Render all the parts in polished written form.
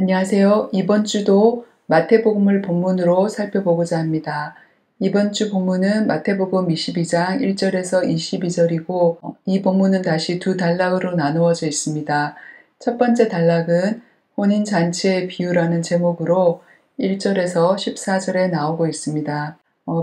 안녕하세요. 이번 주도 마태복음을 본문으로 살펴보고자 합니다. 이번 주 본문은 마태복음 22장 1절에서 22절이고 이 본문은 다시 두 단락으로 나누어져 있습니다. 첫 번째 단락은 혼인잔치의 비유라는 제목으로 1절에서 14절에 나오고 있습니다.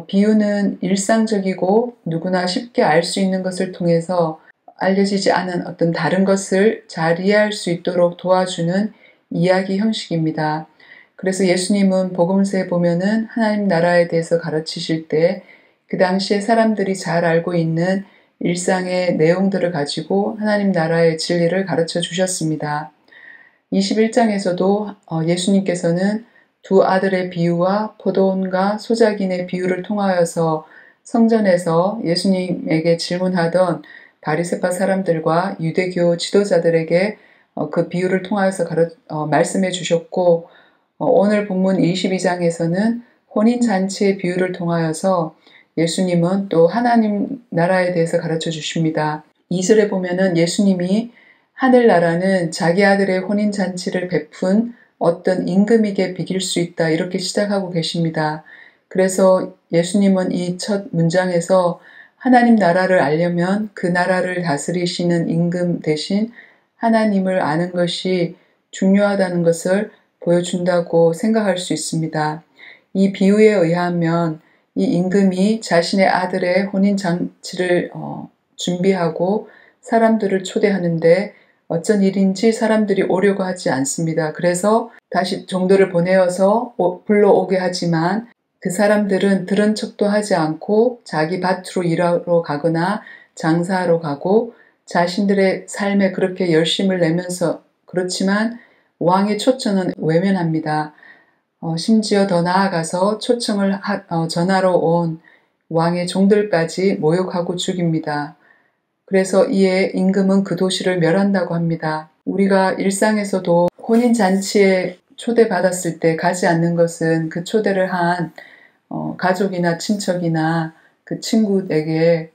비유는 일상적이고 누구나 쉽게 알 수 있는 것을 통해서 알려지지 않은 어떤 다른 것을 잘 이해할 수 있도록 도와주는 이야기 형식입니다. 그래서 예수님은 복음서에 보면은 하나님 나라에 대해서 가르치실 때 그 당시에 사람들이 잘 알고 있는 일상의 내용들을 가지고 하나님 나라의 진리를 가르쳐 주셨습니다. 21장에서도 예수님께서는 두 아들의 비유와 포도원과 소작인의 비유를 통하여서 성전에서 예수님에게 질문하던 바리새파 사람들과 유대교 지도자들에게 그 비유를 통하여서 말씀해 주셨고, 오늘 본문 22장에서는 혼인잔치의 비유를 통하여서 예수님은 또 하나님 나라에 대해서 가르쳐 주십니다. 2절에 보면은 예수님이 하늘나라는 자기 아들의 혼인잔치를 베푼 어떤 임금에게 비길 수 있다, 이렇게 시작하고 계십니다. 그래서 예수님은 이 첫 문장에서 하나님 나라를 알려면 그 나라를 다스리시는 임금 대신 하나님을 아는 것이 중요하다는 것을 보여준다고 생각할 수 있습니다. 이 비유에 의하면 이 임금이 자신의 아들의 혼인잔치를 준비하고 사람들을 초대하는데 어쩐 일인지 사람들이 오려고 하지 않습니다. 그래서 다시 종들을 보내어서 불러오게 하지만 그 사람들은 들은 척도 하지 않고 자기 밭으로 일하러 가거나 장사하러 가고 자신들의 삶에 그렇게 열심을 내면서, 그렇지만 왕의 초청은 외면합니다. 심지어 더 나아가서 초청을 전하러 온 왕의 종들까지 모욕하고 죽입니다. 그래서 이에 임금은 그 도시를 멸한다고 합니다. 우리가 일상에서도 혼인잔치에 초대받았을 때 가지 않는 것은 그 초대를 한 가족이나 친척이나 그 친구에게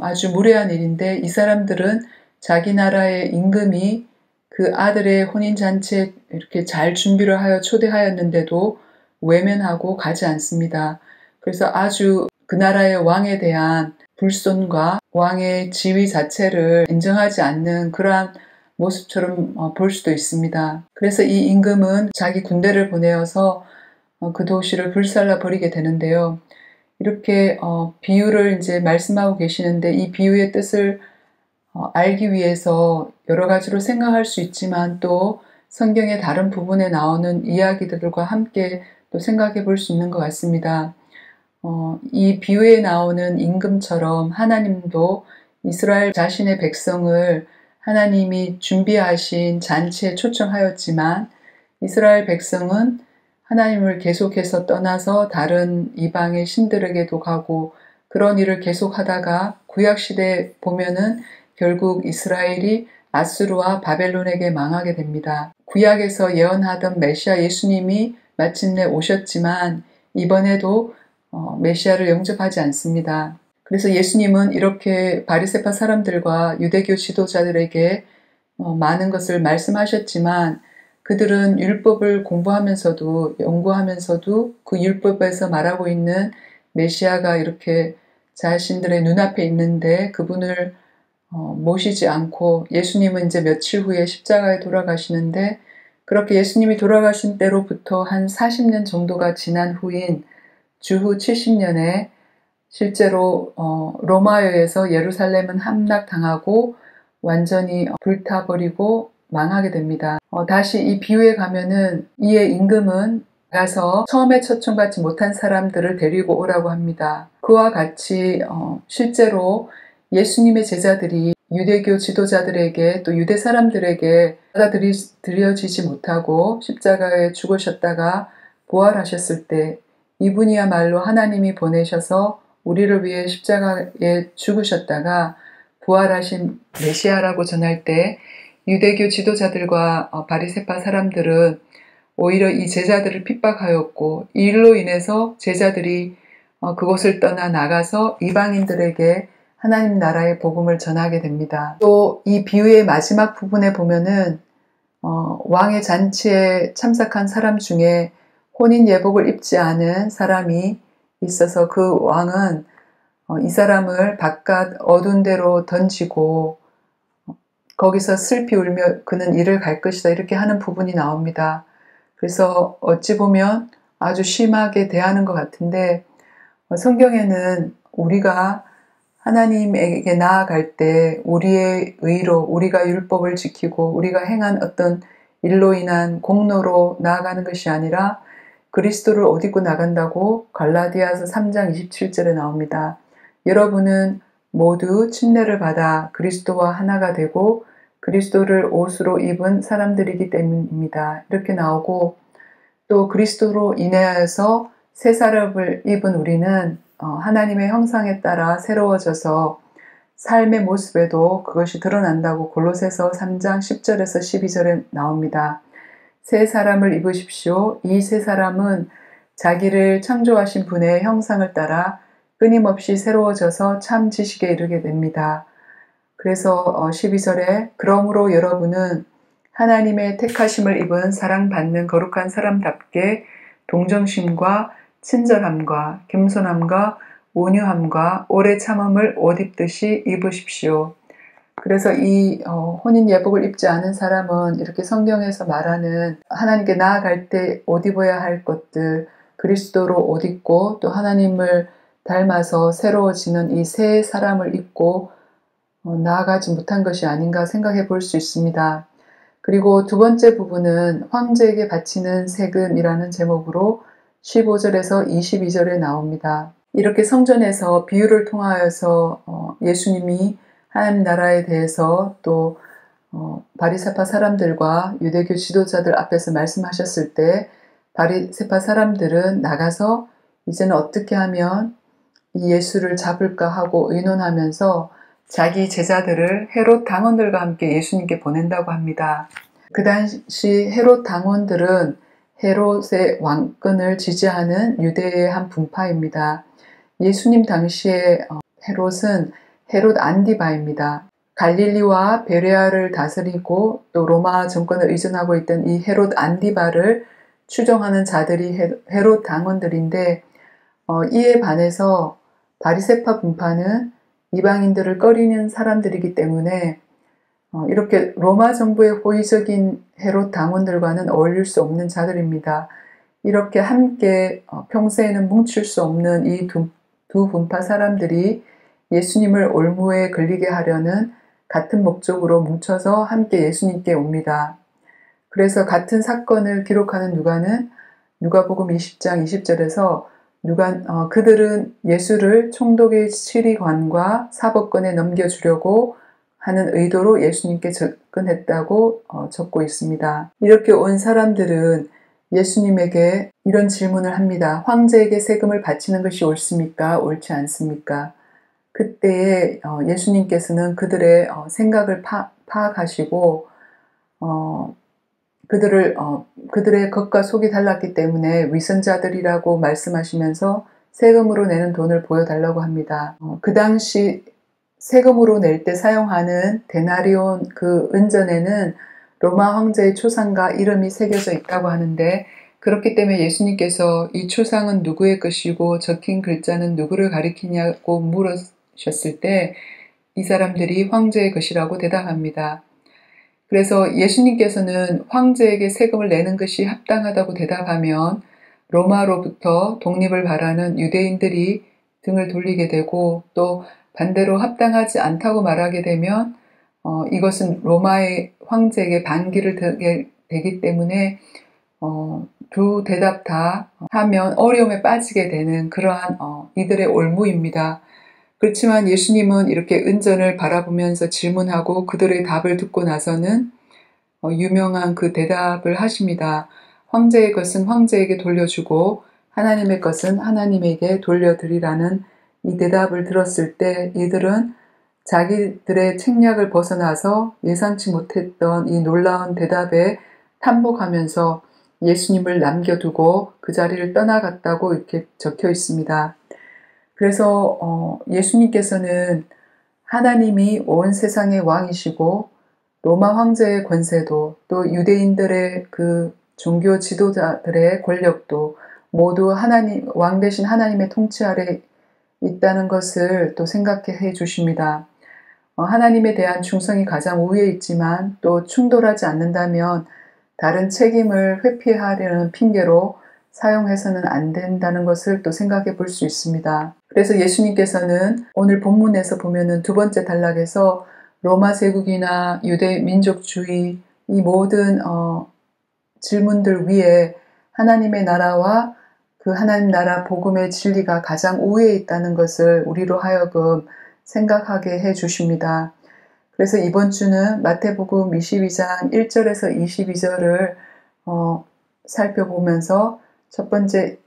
아주 무례한 일인데, 이 사람들은 자기 나라의 임금이 그 아들의 혼인잔치에 이렇게 잘 준비를 하여 초대하였는데도 외면하고 가지 않습니다. 그래서 아주 그 나라의 왕에 대한 불손과 왕의 지위 자체를 인정하지 않는 그러한 모습처럼 볼 수도 있습니다. 그래서 이 임금은 자기 군대를 보내어서 그 도시를 불살라 버리게 되는데요. 이렇게 비유를 이제 말씀하고 계시는데, 이 비유의 뜻을 알기 위해서 여러 가지로 생각할 수 있지만 또 성경의 다른 부분에 나오는 이야기들과 함께 또 생각해 볼 수 있는 것 같습니다. 이 비유에 나오는 임금처럼 하나님도 이스라엘 자신의 백성을 하나님이 준비하신 잔치에 초청하였지만 이스라엘 백성은 하나님을 계속해서 떠나서 다른 이방의 신들에게도 가고 그런 일을 계속하다가 구약시대에 보면은 결국 이스라엘이 아수르와 바벨론에게 망하게 됩니다. 구약에서 예언하던 메시아 예수님이 마침내 오셨지만 이번에도 메시아를 영접하지 않습니다. 그래서 예수님은 이렇게 바리새파 사람들과 유대교 지도자들에게 많은 것을 말씀하셨지만 그들은 율법을 공부하면서도 연구하면서도 그 율법에서 말하고 있는 메시아가 이렇게 자신들의 눈앞에 있는데 그분을 모시지 않고, 예수님은 이제 며칠 후에 십자가에 돌아가시는데 그렇게 예수님이 돌아가신 때로부터 한 40년 정도가 지난 후인 주후 70년에 실제로 로마여에서 예루살렘은 함락당하고 완전히 불타버리고 망하게 됩니다. 다시 이 비유에 가면은 이에 임금은 가서 처음에 초청받지 못한 사람들을 데리고 오라고 합니다. 그와 같이 실제로 예수님의 제자들이 유대교 지도자들에게 또 유대 사람들에게 받아들여지지 못하고 십자가에 죽으셨다가 부활하셨을 때 이분이야말로 하나님이 보내셔서 우리를 위해 십자가에 죽으셨다가 부활하신 메시아라고 전할 때 유대교 지도자들과 바리새파 사람들은 오히려 이 제자들을 핍박하였고 이 일로 인해서 제자들이 그곳을 떠나 나가서 이방인들에게 하나님 나라의 복음을 전하게 됩니다. 또 이 비유의 마지막 부분에 보면은 왕의 잔치에 참석한 사람 중에 혼인 예복을 입지 않은 사람이 있어서 그 왕은 이 사람을 바깥 어두운 데로 던지고 거기서 슬피 울며 그는 이를 갈 것이다 이렇게 하는 부분이 나옵니다. 그래서 어찌 보면 아주 심하게 대하는 것 같은데 성경에는 우리가 하나님에게 나아갈 때 우리의 의로 우리가 율법을 지키고 우리가 행한 어떤 일로 인한 공로로 나아가는 것이 아니라 그리스도를 옷 입고 나간다고 갈라디아서 3장 27절에 나옵니다. 여러분은 모두 침례를 받아 그리스도와 하나가 되고 그리스도를 옷으로 입은 사람들이기 때문입니다. 이렇게 나오고 또 그리스도로 인하여서 새 사람을 입은 우리는 하나님의 형상에 따라 새로워져서 삶의 모습에도 그것이 드러난다고 골로새서 3장 10절에서 12절에 나옵니다. 새 사람을 입으십시오. 이 새 사람은 자기를 창조하신 분의 형상을 따라 끊임없이 새로워져서 참 지식에 이르게 됩니다. 그래서 12절에 그러므로 여러분은 하나님의 택하심을 입은 사랑받는 거룩한 사람답게 동정심과 친절함과 겸손함과 온유함과 오래 참음을 옷 입듯이 입으십시오. 그래서 이 혼인 예복을 입지 않은 사람은 이렇게 성경에서 말하는 하나님께 나아갈 때 옷 입어야 할 것들 그리스도로 옷 입고 또 하나님을 닮아서 새로워지는 이 새 사람을 입고 나아가지 못한 것이 아닌가 생각해 볼 수 있습니다. 그리고 두 번째 부분은 황제에게 바치는 세금이라는 제목으로 15절에서 22절에 나옵니다. 이렇게 성전에서 비유를 통하여서 예수님이 하나님 나라에 대해서 또 바리새파 사람들과 유대교 지도자들 앞에서 말씀하셨을 때 바리새파 사람들은 나가서 이제는 어떻게 하면 이 예수를 잡을까 하고 의논하면서 자기 제자들을 헤롯 당원들과 함께 예수님께 보낸다고 합니다. 그 당시 헤롯 당원들은 헤롯의 왕권을 지지하는 유대의 한 분파입니다. 예수님 당시에 헤롯은 헤롯 안디바입니다. 갈릴리와 베레아를 다스리고 또 로마 정권을 의존하고 있던 이 헤롯 안디바를 추종하는 자들이 헤롯 당원들인데 이에 반해서 바리새파 분파는 이방인들을 꺼리는 사람들이기 때문에 이렇게 로마 정부의 호의적인 헤롯 당원들과는 어울릴 수 없는 자들입니다. 이렇게 함께 평소에는 뭉칠 수 없는 이 두 분파 사람들이 예수님을 올무에 걸리게 하려는 같은 목적으로 뭉쳐서 함께 예수님께 옵니다. 그래서 같은 사건을 기록하는 누가는 누가복음 20장 20절에서 그들은 예수를 총독의 치리관과 사법권에 넘겨주려고 하는 의도로 예수님께 접근했다고 적고 있습니다. 이렇게 온 사람들은 예수님에게 이런 질문을 합니다. 황제에게 세금을 바치는 것이 옳습니까? 옳지 않습니까? 그때에 예수님께서는 그들의 생각을 파악하시고 그들의 겉과 속이 달랐기 때문에 위선자들이라고 말씀하시면서 세금으로 내는 돈을 보여달라고 합니다. 그 당시 세금으로 낼 때 사용하는 데나리온 그 은전에는 로마 황제의 초상과 이름이 새겨져 있다고 하는데 그렇기 때문에 예수님께서 이 초상은 누구의 것이고 적힌 글자는 누구를 가리키냐고 물으셨을 때 이 사람들이 황제의 것이라고 대답합니다. 그래서 예수님께서는 황제에게 세금을 내는 것이 합당하다고 대답하면 로마로부터 독립을 바라는 유대인들이 등을 돌리게 되고 또 반대로 합당하지 않다고 말하게 되면 이것은 로마의 황제에게 반기를 들게 되기 때문에 두 대답 다 하면 어려움에 빠지게 되는 그러한 이들의 올무입니다. 그렇지만 예수님은 이렇게 은전을 바라보면서 질문하고 그들의 답을 듣고 나서는 유명한 그 대답을 하십니다. 황제의 것은 황제에게 돌려주고 하나님의 것은 하나님에게 돌려드리라는 이 대답을 들었을 때 이들은 자기들의 책략을 벗어나서 예상치 못했던 이 놀라운 대답에 탐복하면서 예수님을 남겨두고 그 자리를 떠나갔다고 이렇게 적혀 있습니다. 그래서 예수님께서는 하나님이 온 세상의 왕이시고 로마 황제의 권세도 또 유대인들의 그 종교 지도자들의 권력도 모두 하나님, 왕 대신 하나님의 통치 아래 있다는 것을 또 생각해 주십니다. 하나님에 대한 충성이 가장 우위에 있지만 또 충돌하지 않는다면 다른 책임을 회피하려는 핑계로 사용해서는 안 된다는 것을 또 생각해 볼 수 있습니다. 그래서 예수님께서는 오늘 본문에서 보면은 두 번째 단락에서 로마 제국이나 유대 민족주의 이 모든 질문들 위에 하나님의 나라와 그 하나님 나라 복음의 진리가 가장 우위에 있다는 것을 우리로 하여금 생각하게 해 주십니다. 그래서 이번 주는 마태복음 22장 1절에서 22절을 살펴보면서 첫 번째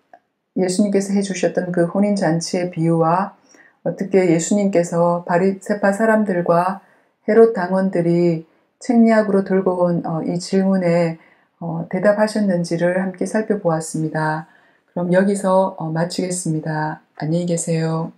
예수님께서 해주셨던 그 혼인잔치의 비유와 어떻게 예수님께서 바리새파 사람들과 헤롯 당원들이 책리학으로 들고 온 이 질문에 대답하셨는지를 함께 살펴보았습니다. 그럼 여기서 마치겠습니다. 안녕히 계세요.